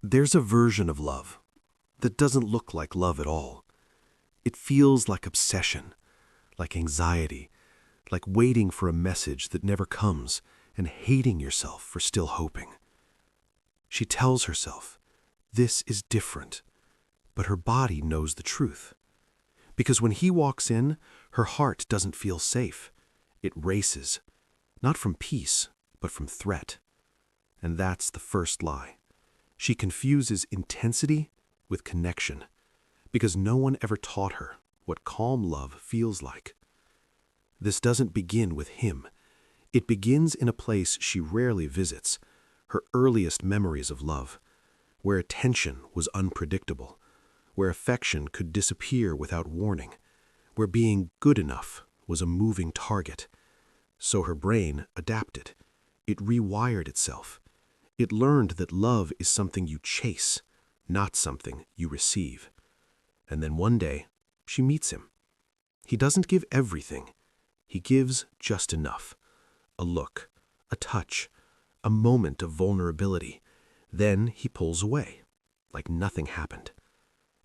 There's a version of love that doesn't look like love at all. It feels like obsession, like anxiety, like waiting for a message that never comes and hating yourself for still hoping. She tells herself, this is different, but her body knows the truth. Because when he walks in, her heart doesn't feel safe. It races, not from peace, but from threat. And that's the first lie. She confuses intensity with connection, because no one ever taught her what calm love feels like. This doesn't begin with him. It begins in a place she rarely visits, her earliest memories of love, where attention was unpredictable, where affection could disappear without warning, where being good enough was a moving target. So her brain adapted. It rewired itself. It learned that love is something you chase, not something you receive. And then one day, she meets him. He doesn't give everything. He gives just enough. A look, a touch, a moment of vulnerability. Then he pulls away, like nothing happened.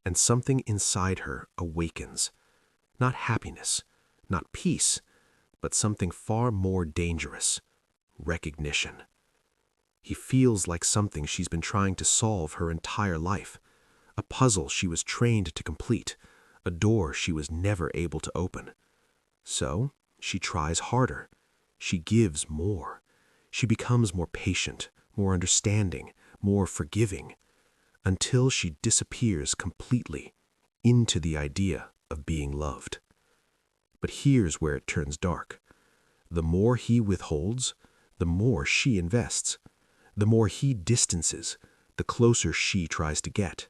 And something inside her awakens. Not happiness, not peace, but something far more dangerous: recognition. He feels like something she's been trying to solve her entire life, a puzzle she was trained to complete, a door she was never able to open. So she tries harder. She gives more. She becomes more patient, more understanding, more forgiving, until she disappears completely into the idea of being loved. But here's where it turns dark. The more he withholds, the more she invests. The more he distances, the closer she tries to get.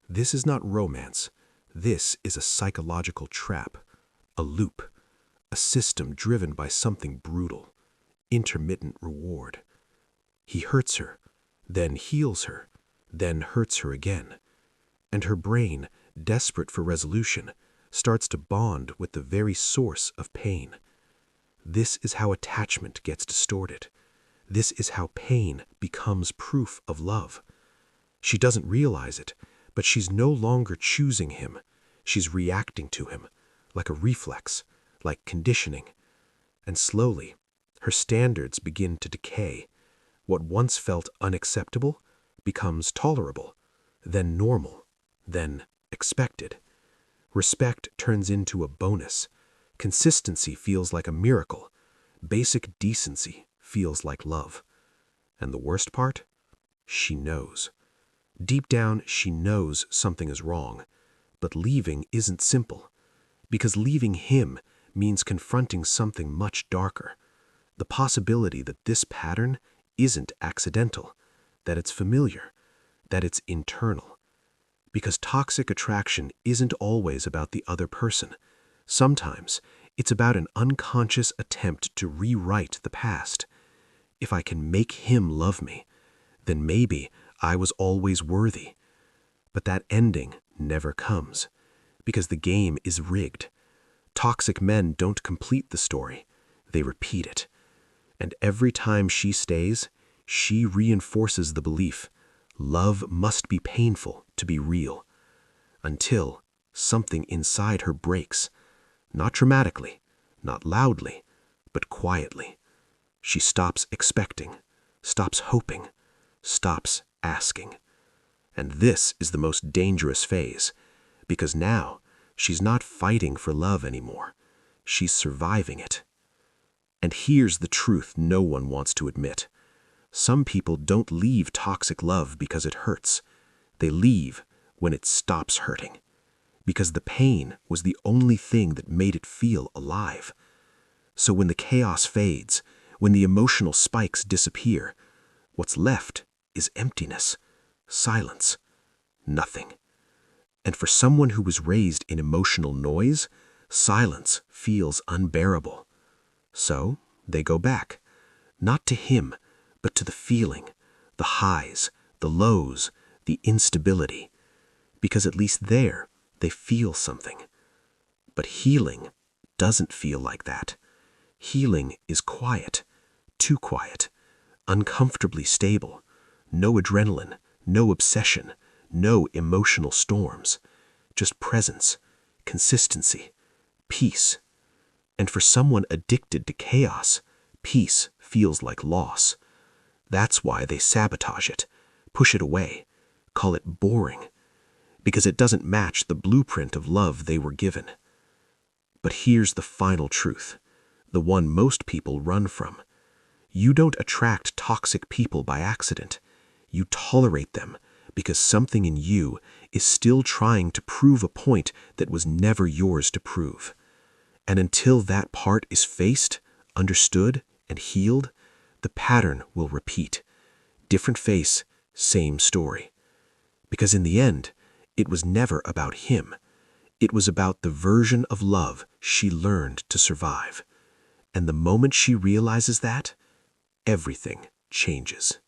This is not romance. This is a psychological trap, a loop, a system driven by something brutal: intermittent reward. He hurts her, then heals her, then hurts her again. And her brain, desperate for resolution, starts to bond with the very source of pain. This is how attachment gets distorted. This is how pain becomes proof of love. She doesn't realize it, but she's no longer choosing him. She's reacting to him, like a reflex, like conditioning. And slowly, her standards begin to decay. What once felt unacceptable becomes tolerable, then normal, then expected. Respect turns into a bonus. Consistency feels like a miracle. Basic decency feels like love. And the worst part? She knows. Deep down, she knows something is wrong. But leaving isn't simple, because leaving him means confronting something much darker. The possibility that this pattern isn't accidental, that it's familiar, that it's internal. Because toxic attraction isn't always about the other person. Sometimes it's about an unconscious attempt to rewrite the past. If I can make him love me, then maybe I was always worthy. But that ending never comes, because the game is rigged. Toxic men don't complete the story, they repeat it. And every time she stays, she reinforces the belief: love must be painful to be real. Until something inside her breaks, not dramatically, not loudly, but quietly. She stops expecting, stops hoping, stops asking. And this is the most dangerous phase, because now she's not fighting for love anymore. She's surviving it. And here's the truth no one wants to admit. Some people don't leave toxic love because it hurts. They leave when it stops hurting, because the pain was the only thing that made it feel alive. So when the chaos fades, when the emotional spikes disappear, what's left is emptiness, silence, nothing. And for someone who was raised in emotional noise, silence feels unbearable. So they go back, not to him, but to the feeling, the highs, the lows, the instability. Because at least there, they feel something. But healing doesn't feel like that. Healing is quiet, too quiet, uncomfortably stable. No adrenaline, No obsession, no emotional storms. Just presence, consistency, peace. And for someone addicted to chaos, peace feels like loss. That's why they sabotage it, push it away, call it boring, because it doesn't match the blueprint of love they were given. But here's the final truth, the one most people run from. You don't attract toxic people by accident. You tolerate them because something in you is still trying to prove a point that was never yours to prove. And until that part is faced, understood, and healed, the pattern will repeat. Different face, same story. Because in the end, it was never about him. It was about the version of love she learned to survive. And the moment she realizes that, everything changes.